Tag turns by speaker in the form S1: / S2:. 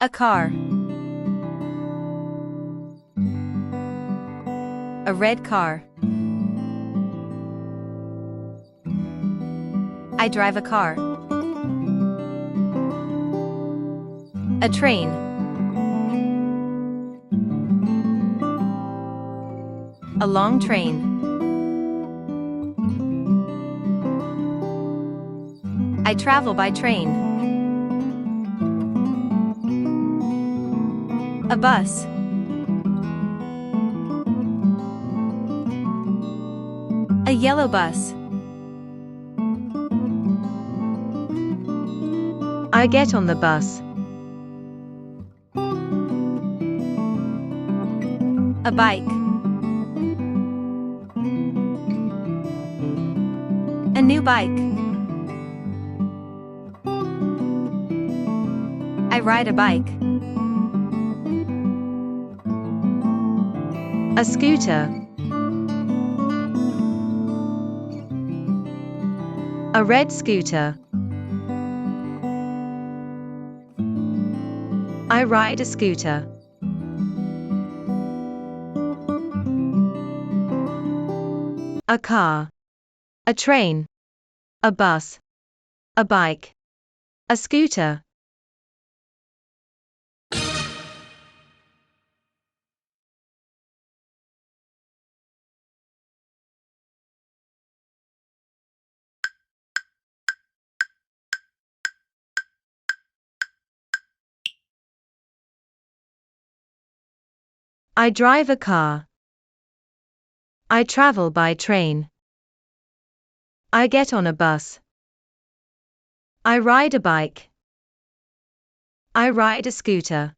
S1: A car. A red car. I drive a car. A train. A long train. I travel by train. A bus. A yellow bus.
S2: I get on the bus.
S1: A bike. A new bike. I ride a bike.
S2: A scooter. A red scooter. I ride a scooter. A car. A train. A bus. A bike. A scooter. I drive a car. I travel by train. I get on a bus. I ride a bike. I ride a scooter.